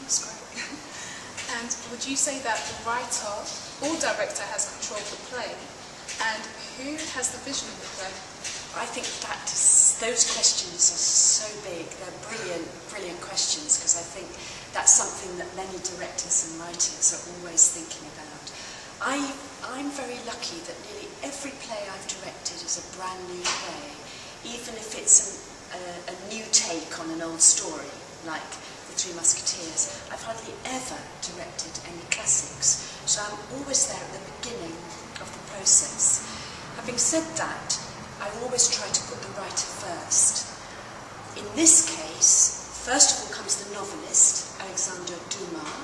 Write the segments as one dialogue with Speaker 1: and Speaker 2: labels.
Speaker 1: That's great. And would you say that the writer or director has control of the play? And who has the vision of the play?
Speaker 2: I think those questions are so big. They're brilliant, brilliant questions, because I think that's something that many directors and writers are always thinking about. I'm very lucky that nearly every play I've directed is a brand new play, even if it's a new take on an old story, like The Three Musketeers. I've hardly ever directed any classics, so I'm always there at the beginning of the process. Having said that, I always try to put the writer first. In this case, first of all comes the novelist, Alexander Dumas,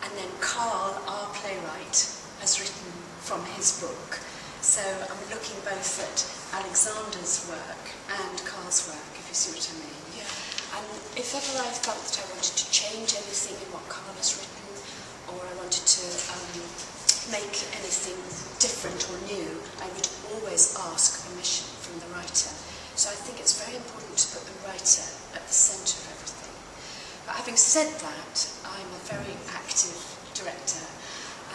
Speaker 2: and then Carl, our playwright, has written from his book. So I'm looking both at Alexander's work and Carl's work, if you see what I mean.
Speaker 1: Yeah.
Speaker 2: And if ever I felt that I wanted to change anything in what Carl has written, or I wanted to make anything different or new, I would always ask permission from the writer. So I think it's very important to put the writer at the centre of everything. But having said that, I'm a very active director,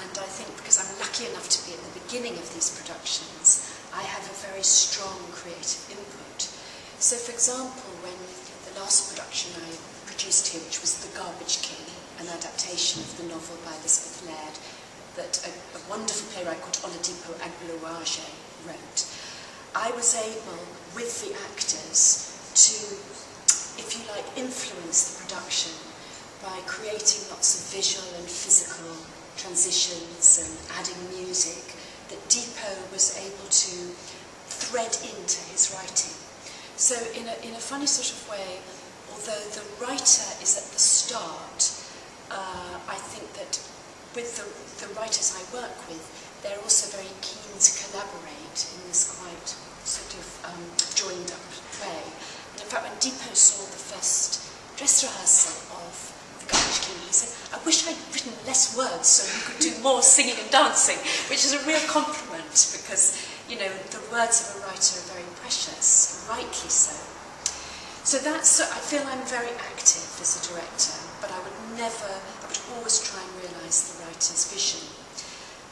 Speaker 2: and I think because I'm lucky enough to be at the beginning of these productions, I have a very strong creative input. So for example, when the last production I produced here, which was The Garbage King, an adaptation of the novel by Elizabeth Laird, that a wonderful playwright called Oladipo Agbowaje wrote, I was able, with the actors, to, if you like, influence the production by creating lots of visual and physical transitions and adding music that Dipo was able to thread into his writing. So in a funny sort of way, although the writer is at the start, I think that with the writers I work with, they're also very keen to collaborate in this quite sort of joined up way. And in fact, when Dipo saw the first dress rehearsal of The Garbage King, he said, I wish I'd written less words so we could do more singing and dancing, which is a real compliment, because, you know, the words of a writer are very precious, rightly so. So I feel I'm very active as a director, but I would always try and realise the writer's vision.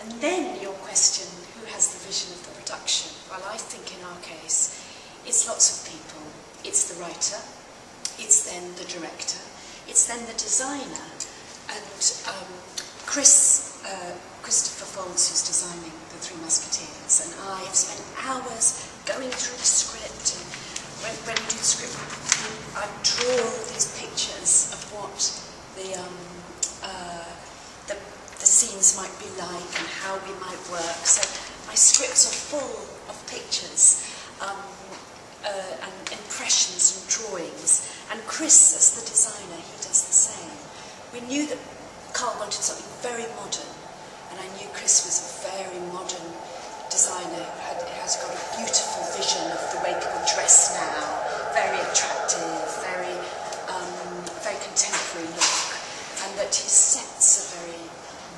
Speaker 2: And then your question, who has the vision of the production? Well, I think in our case, it's lots of people. It's the writer, it's then the director, it's then the designer, and Christopher Folds, who's designing The Three Musketeers, and I have spent hours going through the script, and when you do the script, I draw these pictures of what the scenes might be like and how we might work. So my scripts are full of pictures and impressions and drawings. And Chris, as the designer, he does the same. We knew that Carl wanted something very modern, and I knew Chris was a very modern designer who has got a beautiful vision of the way people dress now, very attractive, very contemporary look, and that his sets are very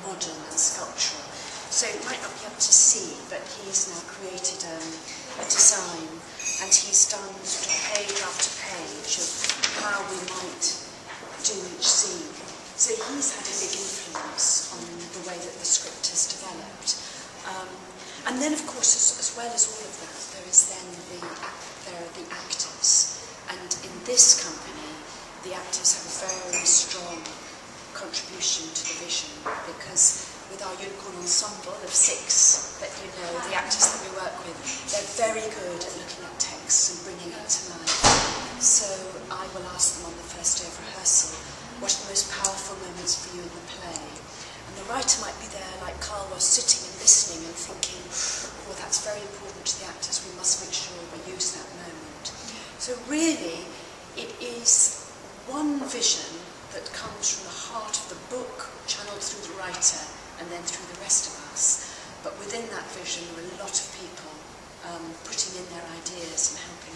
Speaker 2: modern and sculptural. So you might not be able to see, but he's now created a design, and he's done sort of page after page of how we might do each scene. So he's had a big influence on the way that the script has developed. And then, of course, as well as all of that, there are the actors. And in this company, the actors have a very strong contribution to the vision, because with our unicorn ensemble of 6 that you know, the actors that we work with, they're very good at looking at texts and bringing it to life. So I will ask them on the first day of rehearsal, what are the most powerful moments for you in the play? And the writer might be there, like Carl was, sitting and listening and thinking, oh, that's very important to the actors, we must make sure we use that moment. So really, it is one vision that comes from the heart of the book, channeled through the writer, and then through the rest of us. But within that vision, there are a lot of people putting in their ideas and helping